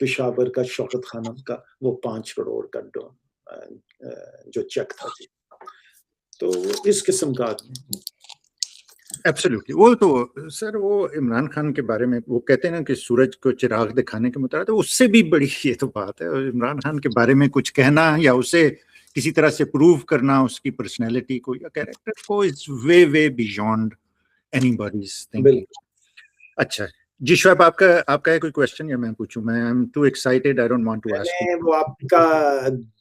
پشاور کا شوکت خانم کا وہ 5 کروڑ کا جو چیک تھا جی. تو اس قسم کا آدمی. ایبسلیوٹلی. وہ تو سر وہ عمران خان کے بارے میں وہ کہتے ہیں نا کہ سورج کو چراغ دکھانے کے مطابق، اس سے بھی بڑی یہ تو بات ہے. عمران خان کے بارے میں کچھ کہنا یا اسے کسی طرح سے پروو کرنا اس کی پرسنالٹی کو یا کیریکٹر کو از وے وے بیونڈ اینی باڈیز تھنکنگ. اچھا جی شعیب، آپ کا ہے کوئی کوشچن یا میں پوچھوں؟ میں am too excited, I don't want to ask. وہ آپ کا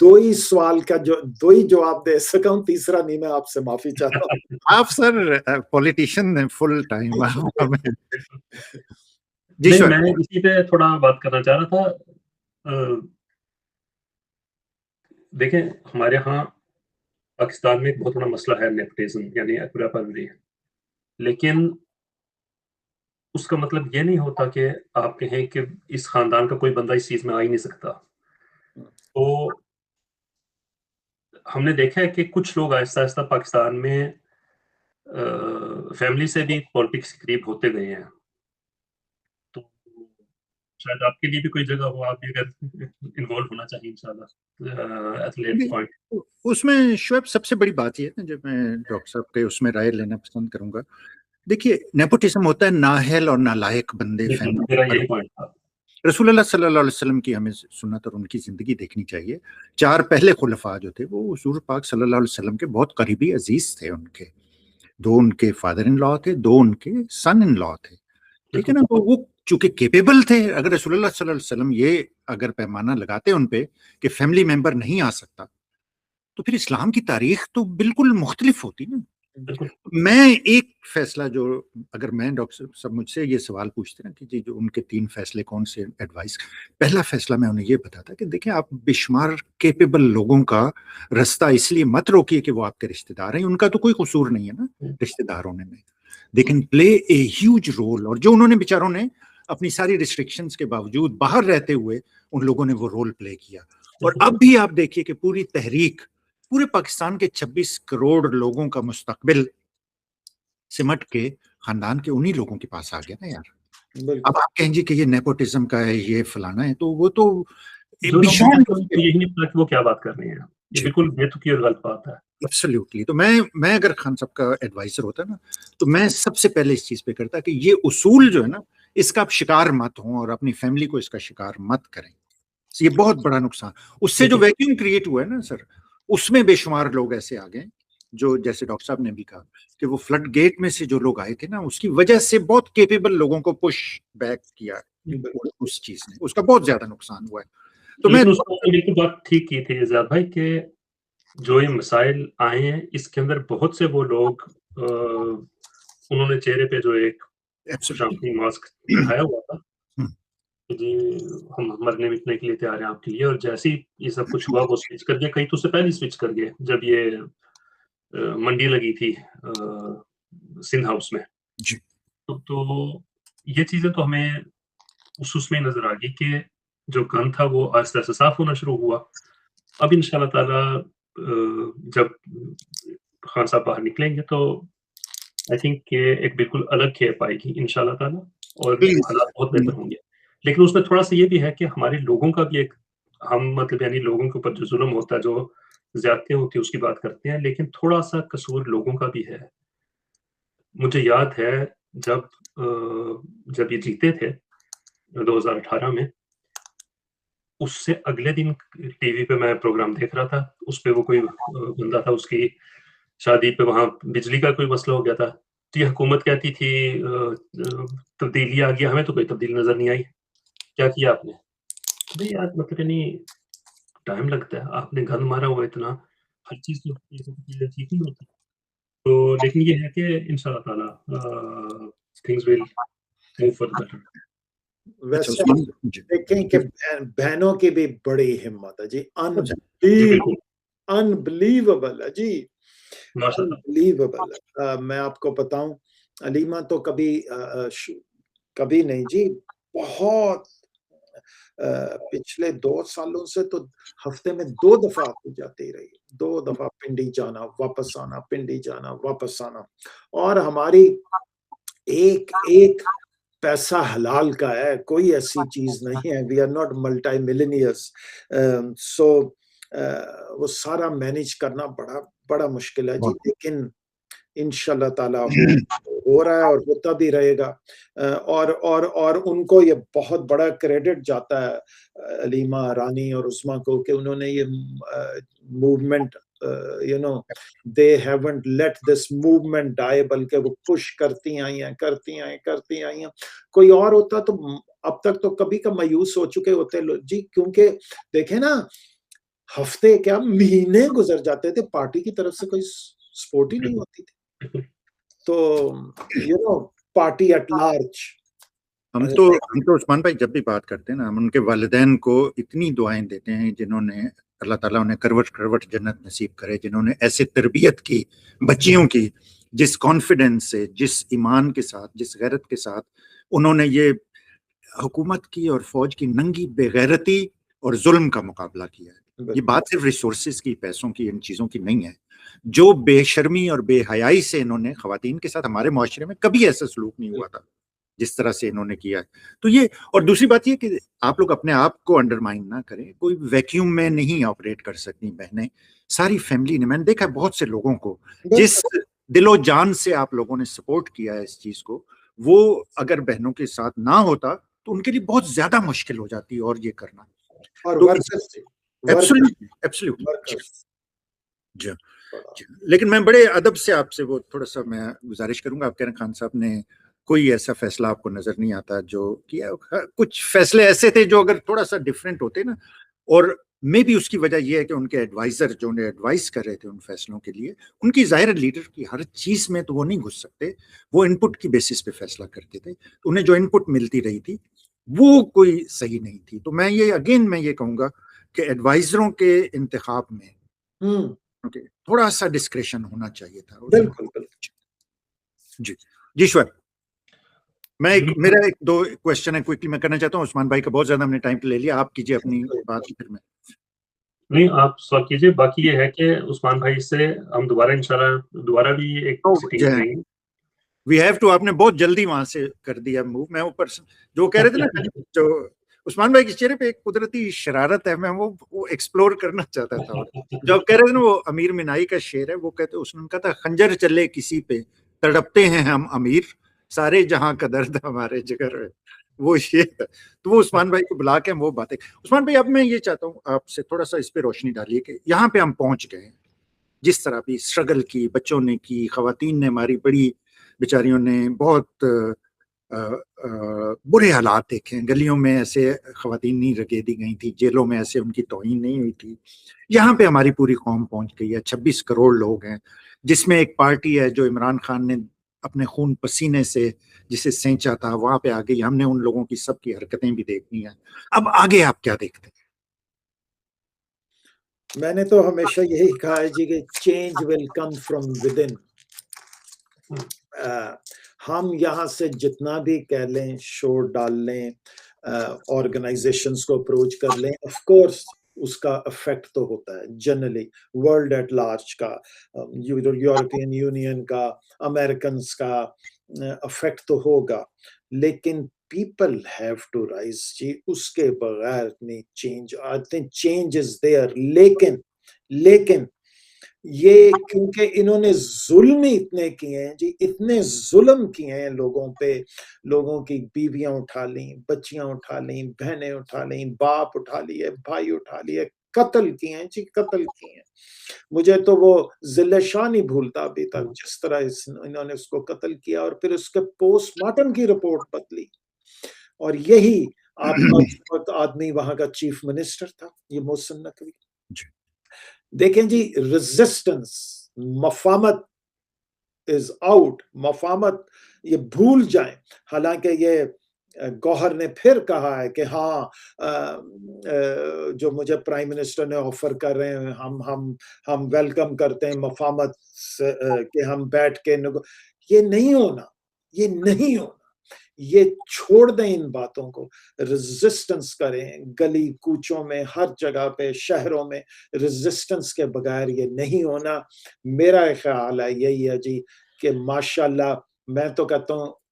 2 ہی سوال کا 2 ہی جواب دے سکا ہوں، تیسرا نہیں. میں آپ سے معافی چاہتا ہوں. آپ سر پولیٹیشین ہیں فل ٹائم. جی میں اسی پہ تھوڑا بات کرنا چاہ رہا تھا. دیکھیں ہمارے ہاں پاکستان میں ایک بہت بڑا مسئلہ ہے نیپوٹزم، یعنی اکڑا پروری. لیکن اس کا مطلب یہ نہیں ہوتا کہ آپ کہیں کہ اس خاندان کا کوئی بندہ اس چیز میں آ ہی نہیں سکتا. تو ہم نے دیکھا ہے کہ کچھ لوگ آہستہ آہستہ پاکستان میں فیملی سے بھی پالیٹکس کے قریب ہوتے گئے ہیں. تو شاید آپ کے لیے بھی کوئی جگہ ہو، آپ بھی اگر انوالو ہونا چاہیے انشاءاللہ ایتھلیٹ پوائنٹ. اس میں شعیب سب سے بڑی بات یہ ہے جو میں ڈاکٹر صاحب کے اس میں رائے لینا پسند کروں گا. دیکھیے نیپوٹزم ہوتا ہے نااہل اور نالائق بندے فیملی. رسول اللہ صلی اللہ علیہ وسلم کی ہمیں سنت اور ان کی زندگی دیکھنی چاہیے. 4 پہلے خلفاء جو تھے وہ حضور پاک صلی اللہ علیہ وسلم کے بہت قریبی عزیز تھے. ان کے 2 ان کے فادر ان لا تھے، 2 ان کے سن ان لا تھے. ٹھیک ہے نا. تو وہ چونکہ کیپیبل تھے. اگر رسول اللہ صلی اللہ علیہ وسلم یہ اگر پیمانہ لگاتے ان پہ کہ فیملی ممبر نہیں آ سکتا، تو پھر اسلام کی تاریخ تو بالکل مختلف ہوتی نا. میں ایک فیصلہ جو اگر میں ڈاکٹر صاحب مجھ سے یہ سوال پوچھتے ہیں کہ جی جو ان کے 3 فیصلے کون سے ایڈوائس، پہلا فیصلہ میں انہیں یہ بتاتا کہ دیکھیں آپ بے شمار کیپیبل لوگوں کا رستہ اس لیے مت روکیے کہ وہ آپ کے رشتہ دار ہیں. ان کا تو کوئی قصور نہیں ہے نا رشتہ دار ہونے میں. They can play a huge role. اور جو انہوں نے بیچاروں نے اپنی ساری ریسٹرکشنز کے باوجود باہر رہتے ہوئے ان لوگوں نے وہ رول پلے کیا. اور اب بھی آپ دیکھیے کہ پوری تحریک پورے پاکستان کے 26 کروڑ لوگوں کا مستقبل سمٹ کے خاندان کے انہی لوگوں کے پاس آ گیا نا یار. اب آپ کہیں جی کہ یہ نیپوٹزم کا ہے، یہ فلانا ہے، تو وہ تو یہی نہیں پتا کہ وہ کیا بات کر رہے ہیں. یہ بالکل بے تکی اور غلط بات ہے. ایبسلیوٹلی. تو میں اگر خان صاحب کا ایڈوائزر ہوتا نا تو میں سب سے پہلے اس چیز پہ کرتا کہ یہ اصول جو ہے نا اس کا آپ شکار مت ہوں اور اپنی فیملی کو اس کا شکار مت کریں. یہ بہت بڑا نقصان. اس سے جو ویکیوم کریٹ ہوا ہے نا سر، اس میں بے شمار لوگ ایسے آ گئے جو جیسے ڈاکٹر صاحب نے بھی کہا کہ وہ فلڈ گیٹ میں سے جو لوگ آئے تھے نا اس کی وجہ سے بہت کیپیبل لوگوں کو پش بیک کیا اس چیز نے. اس کا بہت زیادہ نقصان ہوا ہے. تو میں بالکل بات ٹھیک کی تھی زیاد بھائی کہ جو یہ مسائل آئے ہیں اس کے اندر بہت سے وہ لوگ انہوں نے چہرے پہ جو ایک شامپنگ ماسک دکھایا ہوا تھا کہ جی ہم مرنے مٹنے کے لیے تیار ہیں آپ کے لیے، اور جیسے ہی یہ سب کچھ ہوا وہ سوئچ کر گیا. کئی تو اس سے پہلے سوئچ کر گئے جب یہ منڈی لگی تھی سندھ ہاؤس میں. تو یہ چیزیں تو ہمیں اس میں نظر آ گئی کہ جو گن تھا وہ آہستہ آہستہ صاف ہونا شروع ہوا. اب ان شاء اللہ تعالیٰ جب خان صاحب باہر نکلیں گے تو آئی تھنک کہ ایک بالکل الگ کھیپ آئے گی ان شاء اللہ تعالیٰ اور حالات بہت بہتر ہوں گے. لیکن اس میں تھوڑا سا یہ بھی ہے کہ ہمارے لوگوں کا بھی ایک ہم مطلب یعنی لوگوں کے اوپر جو ظلم ہوتا ہے، جو زیادتی ہوتی ہے، اس کی بات کرتے ہیں، لیکن تھوڑا سا قصور لوگوں کا بھی ہے. مجھے یاد ہے جب یہ جیتے تھے 2018 میں، اس سے اگلے دن ٹی وی پہ میں پروگرام دیکھ رہا تھا. اس پہ وہ کوئی بندہ تھا، اس کی شادی پہ وہاں بجلی کا کوئی مسئلہ ہو گیا تھا. تو یہ حکومت کہتی تھی تبدیلی آ گیا، ہمیں تو کوئی تبدیلی نظر نہیں آئی. کیا کیا آپ نے؟ بھائی یار مطلب نہیں ٹائم لگتا ہے. آپ نے گند مارا ہوا اتنا، ہر چیز تو ٹھیک نہیں ہوتی. تو لیکن یہ ہے کہ ان شاء اللہ تعالیٰ things will move for better. ویسے دیکھیں کہ بہنوں کی بھی بڑی ہمت ہے جی. انبلیویبل ہے جی، انبلیویبل. میں آپ کو بتاؤں علیمہ تو کبھی نہیں جی، بہت پچھلے 2 سالوں سے تو ہفتے میں 2 دفعہ ہو جاتی رہی. 2 دفعہ پنڈی جانا واپس آنا، پنڈی جانا واپس آنا. اور ہماری ایک پیسہ حلال کا ہے, کوئی ایسی چیز نہیں ہے, we are not multi millionaires. So وہ سارا مینیج کرنا بڑا مشکل ہے جی, لیکن انشاءاللہ تعالیٰ ہو رہا ہے اور ہوتا بھی رہے گا. اور ان کو یہ بہت بڑا کریڈٹ جاتا ہے علیمہ رانی اور عثمہ کو کہ انہوں نے یہ movement they haven't let this movement die, بلکہ وہ پش کرتی آئی ہیں. کوئی اور ہوتا تو اب تک تو کبھی کا مایوس ہو چکے ہوتے جی, کیونکہ دیکھیں نا ہفتے کیا مہینے گزر جاتے تھے, پارٹی کی طرف سے کوئی سپورٹ ہی نہیں ہوتی تھی. تو پارٹی ایٹ لارج. ہم تو عثمان بھائی جب بھی بات کرتے ہیں نا, ہم ان کے والدین کو اتنی دعائیں دیتے ہیں جنہوں نے اللہ تعالیٰ انہیں کروٹ جنت نصیب کرے, جنہوں نے ایسے تربیت کی بچیوں کی, جس کانفیڈنس سے, جس ایمان کے ساتھ, جس غیرت کے ساتھ انہوں نے یہ حکومت کی اور فوج کی ننگی بے غیرتی اور ظلم کا مقابلہ کیا ہے. یہ بات صرف ریسورسز کی, پیسوں کی, ان چیزوں کی نہیں ہے. جو بے شرمی اور بے حیائی سے انہوں نے خواتین کے ساتھ, ہمارے معاشرے میں کبھی ایسا سلوک نہیں ہوا تھا جس طرح سے انہوں نے کیا ہے. تو یہ, اور دوسری بات یہ کہ آپ لوگ اپنے آپ کو انڈرمائن نہ کریں, کوئی ویکیوم میں نہیں آپریٹ کر سکتی بہنیں, ساری فیملی نے, میں نے دیکھا بہت سے لوگوں کو جس دل و جان سے آپ لوگوں نے سپورٹ کیا ہے اس چیز کو, وہ اگر بہنوں کے ساتھ نہ ہوتا تو ان کے لیے بہت زیادہ مشکل ہو جاتی اور یہ کرنا. لیکن میں بڑے ادب سے آپ سے وہ تھوڑا سا میں گزارش کروں گا, آپ کہہ رہے ہیں خان صاحب نے کوئی ایسا فیصلہ آپ کو نظر نہیں آتا جو کیا, کچھ فیصلے ایسے تھے جو اگر تھوڑا سا ڈیفرنٹ ہوتے نا, اور میں بھی اس کی وجہ یہ ہے کہ ان کے ایڈوائزر جو انہیں ایڈوائز کر رہے تھے ان فیصلوں کے لیے, ان کی ظاہر لیڈر کی ہر چیز میں تو وہ نہیں گھس سکتے, وہ ان پٹ کی بیسس پہ فیصلہ کرتے تھے, تو انہیں جو ان پٹ ملتی رہی تھی وہ کوئی صحیح نہیں تھی. تو میں یہ کہوں گا کہ ایڈوائزروں کے انتخاب میں تھوڑا سا ڈسکریشن ہونا چاہیے تھا. بالکل. جی شور, میرا ایک دو کوشچن ہے کوئکلی میں کرنا چاہتا ہوں. عثمان بھائی کا بہت زیادہ ہم نے ٹائم لے لیا, آپ کیجئے اپنی بات. پھر میں نہیں, آپ سوال کیجئے. باقی یہ ہے کہ عثمان بھائی سے ہم دوبارہ بھی ایک سیٹنگ کریں گے. We have to. آپ نے بہت جلدی وہاں سے کر دیا موو. میں اوپر جو کہہ رہے تھے نا, جو عثمان بھائی کے چہرے پہ ایک قدرتی شرارت ہے, میں وہ ایکسپلور کرنا چاہتا تھا. جو آپ کہہ رہے تھے نا, وہ امیر منائی کا شعر ہے, وہ کہتے, اس نے کہا تھا خنجر چلے کسی پہ تڑپتے ہیں ہم امیر, سارے جہاں کا درد ہمارے جگر ہے. وہ یہ ہے. تو وہ عثمان بھائی کو بلا کے ہم وہ باتیں. عثمان بھائی اب میں یہ چاہتا ہوں آپ سے تھوڑا سا اس پہ روشنی ڈالیے کہ یہاں پہ ہم پہنچ گئے, جس طرح بھی اسٹرگل کی بچوں نے کی, خواتین نے ہماری بڑی بیچاریوں نے بہت برے حالات دیکھے ہیں. گلیوں میں ایسے خواتین نہیں رگیدی گئی تھی, جیلوں میں ایسے ان کی توہین نہیں ہوئی تھی. یہاں پہ ہماری پوری قوم پہنچ گئی ہے. 26 کروڑ لوگ ہیں, جس میں ایک پارٹی ہے جو عمران خان نے اپنے خون پسینے سے جسے سینچا تھا, وہاں پہ آ گئی. ہم نے ان لوگوں کی سب کی حرکتیں بھی دیکھنی ہیں. اب آگے آپ کیا دیکھتے ہیں؟ میں نے تو ہمیشہ یہی کہا ہے جی کہ change will come from with in. ہم یہاں سے جتنا بھی کہہ لیں, شور ڈال لیں, آرگنائزیشنز کو اپروچ کر لیں, آف کورس اس کا افیکٹ تو ہوتا ہے جنرلی ورلڈ ایٹ لارج کا, یورپین یونین کا, امریکنز کا افیکٹ تو ہوگا, لیکن people have to rise جی, اس کے بغیر نہیں change. I think change is there, لیکن یہ کیونکہ انہوں نے ظلم ہی اتنے کیے ہیں جی, اتنے ظلم کیے ہیں لوگوں پہ, لوگوں کی بیویاں اٹھا لیں, بچیاں اٹھا لیں, بہنیں اٹھا لیں, باپ اٹھا لیے, بھائی اٹھا لیے, قتل کیے ہیں جی, قتل کیے ہیں. مجھے تو وہ ذل شاہ نہیں بھولتا ابھی تک, جس طرح انہوں نے اس کو قتل کیا, اور پھر اس کے پوسٹ مارٹم کی رپورٹ بدلی. اور یہی آپ کا آدمی وہاں کا چیف منسٹر تھا, یہ محسن نقوی. دیکھیں جی, ریزسٹنس, مفاہمت از آؤٹ, مفاہمت یہ بھول جائیں. حالانکہ یہ گوہر نے پھر کہا ہے کہ ہاں جو مجھے پرائم منسٹر نے آفر کر رہے ہیں, ہم ویلکم کرتے ہیں مفاہمت کہ ہم بیٹھ کے یہ نہیں ہونا, یہ نہیں ہونا. یہ چھوڑ دیں ان باتوں کو, ریزسٹنس کریں گلی کوچوں میں, ہر جگہ پہ, شہروں میں. ریزسٹنس کے بغیر یہ نہیں ہونا. میرا خیال ہے یہی ہے جی کہ ماشاءاللہ, میں تو کہتا ہوں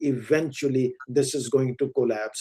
eventually this is going to collapse.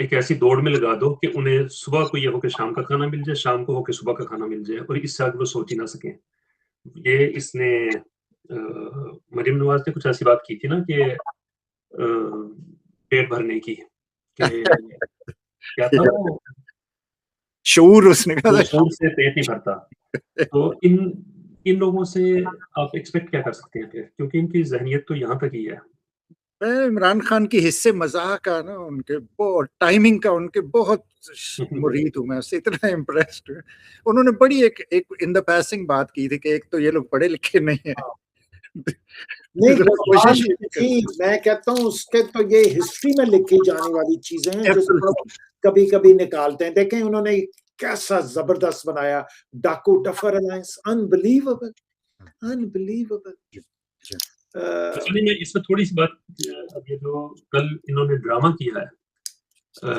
ایک ایسی دوڑ میں لگا دو کہ انہیں صبح کو یہ ہو کہ شام کا کھانا مل جائے, شام کو ہو کہ صبح کا کھانا مل جائے, اور اس سے آگے وہ سوچ ہی نہ سکیں. یہ اس نے مریم نواز نے کچھ ایسی بات کی تھی نا کہ پیٹ بھرنے کی, کہ کیا تھا وہ, شعور, اس نے کہا شعور سے پیٹ نہیں بھرتا. تو ان لوگوں سے آپ ایکسپیکٹ کیا کر سکتے ہیں پھر, کیونکہ ان کی ذہنیت تو یہاں تک ہی ہے. میں عمران خان کی حصے مزاح کا نا, ان کے بہت ٹائمنگ کا ان کے بہت مرید ہوں میں, اس سے اتنا امپریسڈ ہوں. انہوں نے بڑی ایک ان دا پیسنگ بات کی تھی کہ ایک تو یہ لوگ پڑھے لکھے نہیں ہیں. میں کہتا ہوں اس کے تو یہ ہسٹری میں لکھی جانے والی چیزیں ہیں جو کبھی کبھی نکالتے ہیں. دیکھیں انہوں نے کیسا زبردست بنایا ڈاکو ڈفر الائنس, انبلیویبل انبلیویبل. میں اس میں تھوڑی سی بات, اب یہ جو کل انہوں نے ڈرامہ کیا ہے,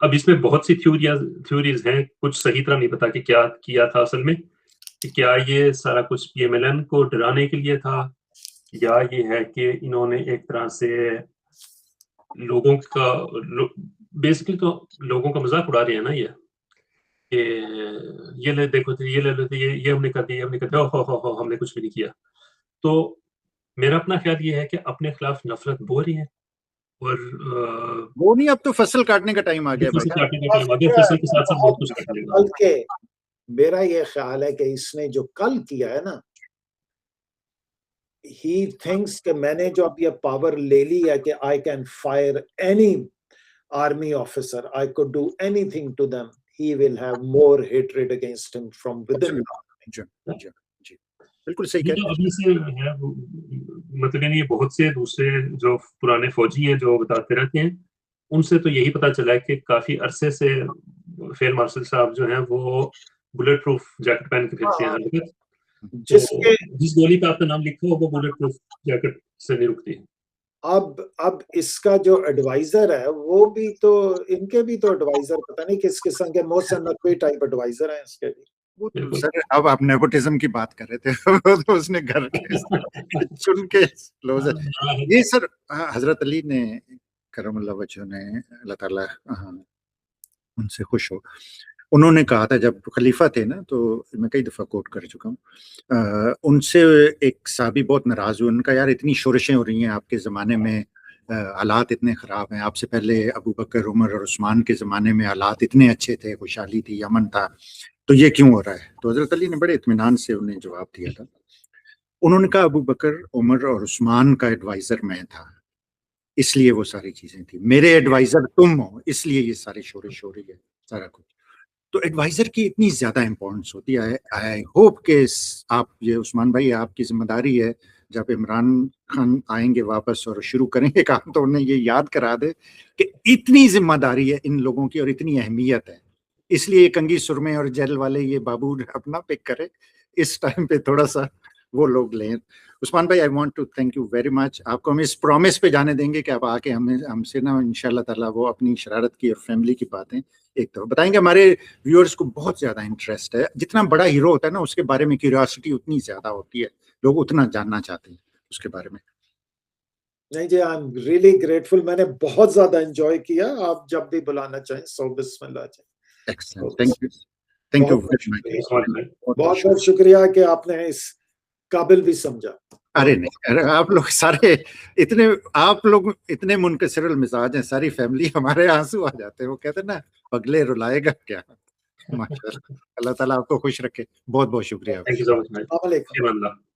اب اس میں بہت سی تھیوریز ہیں, کچھ صحیح طرح نہیں پتا کہ کیا کیا تھا اصل میں, کہ کیا یہ سارا کچھ پی ایم ایل این کو ڈرانے کے لیے تھا, یا یہ ہے کہ انہوں نے ایک طرح سے لوگوں کا بیسکلی تو لوگوں کا مذاق اڑا رہے ہیں نا, یہ کہ یہ لے دیکھو یہ لے لیتے, یہ ہم نے کر دیا, ہم نے کر دیا, ہو ہم نے کچھ بھی نہیں کیا. تو میرا اپنا خیال یہ ہے کہ اپنے خلاف نفرت بو رہی ہے, اور وہ نہیں, اب تو فصل کاٹنے کا ٹائم آ گیا. فصل کاٹنے کا ٹائم آ گیا, فصل کے ساتھ ساتھ بہت کچھ کاٹنے کا. بلکہ میرا یہ خیال ہے کہ اس نے جو کل کیا ہے نا, he thinks کہ میں نے جو اب یہ پاور لے لی ہے کہ I can fire any army officer, I could do anything to them, he will have more hatred against him from within. بالکل صحیح کہہ رہے ابھی سے ہے, مطلب یہ بہت سے دوسرے جو پرانے فوجی ہیں جو بتاتے رہتے ہیں, ان سے تو یہی پتا چلا ہے کہ کافی عرصے سے فیلڈ مارشل صاحب جو ہیں وہ بلٹ پروف جیکٹ پہن کے پھرتے ہیں ہر وقت. جس گولی پہ آپ کا نام لکھا ہو وہ بلٹ پروف جیکٹ سے نہیں رکتی. اب اس کا جو ایڈوائزر ہے وہ بھی تو, ان کے بھی تو ایڈوائزر پتہ نہیں کس قسم کے, محسن نقوی ٹائپ ایڈوائزر ہیں اس کے بھی. سر اب آپ نیپوٹزم کی بات کر رہے تھے, تو اس نے گھر کے چن کے کلوزر. یہ سر حضرت علی نے کرم اللہ وجہ نے, اللہ تعالیٰ ان سے خوش ہو, انہوں نے کہا تھا جب خلیفہ تھے نا, تو میں کئی دفعہ کوٹ کر چکا ہوں, ان سے ایک صحابی بہت ناراض ہوئے. ان کا یار اتنی شورشیں ہو رہی ہیں آپ کے زمانے میں, حالات اتنے خراب ہیں, آپ سے پہلے ابو بکر, عمر اور عثمان کے زمانے میں حالات اتنے اچھے تھے, خوشحالی تھی, امن تھا, تو یہ کیوں ہو رہا ہے؟ تو حضرت علی نے بڑے اطمینان سے انہیں جواب دیا تھا. انہوں نے کہا ابو بکر, عمر اور عثمان کا ایڈوائزر میں تھا, اس لیے وہ ساری چیزیں تھیں. میرے ایڈوائزر تم ہو, اس لیے یہ ساری شورش ہو رہی ہے, سارا کچھ. تو ایڈوائزر کی اتنی زیادہ امپورٹنس ہوتی ہے. آئی ہوپ کہ آپ, یہ عثمان بھائی آپ کی ذمہ داری ہے, جب عمران خان آئیں گے واپس اور شروع کریں گے کام, تو انہیں یہ یاد کرا دے کہ اتنی ذمہ داری ہے ان لوگوں کی اور اتنی اہمیت ہے. اس لیے کنگھی سرمے اور جیل والے یہ بابو اپنا پک کرے, اس ٹائم پہ تھوڑا سا وہ لوگ لیں. عثمان بھائی I want to thank you very much. آپ کو ہم اس پرومس پہ جانے دیں گے کہ آپ آ کے ہم سے نا انشاءاللہ تعالیٰ وہ اپنی شرارت کی اور فیملی کی باتیں ایک طرف بتائیں گے. ہمارے ویورز کو بہت زیادہ انٹرسٹ ہے, جتنا بڑا ہیرو ہوتا ہے نا اس کے بارے میں کیوریاسٹی اتنی زیادہ ہوتی ہے, لوگ اتنا جاننا چاہتے ہیں اس کے بارے میں. نہیں جی, آئی ایم ریئلی گریٹفل, میں نے بہت زیادہ انجوائے کیا. آپ جب بھی بلانا چاہیں سو بسم اللہ چاہیں. تھینک یو بہت بہت شکریہ کہ آپ نے اس قابل بھی سمجھا. ارے نہیں, آپ لوگ سارے آپ لوگ اتنے منکسر المزاج ہیں, ساری فیملی, ہمارے آنسو آ جاتے ہیں. وہ کہتے ہیں نا پگلے رلائے گا کیا. ماشاءاللہ, اللہ تعالیٰ آپ کو خوش رکھے. بہت بہت شکریہ. Thank you so much.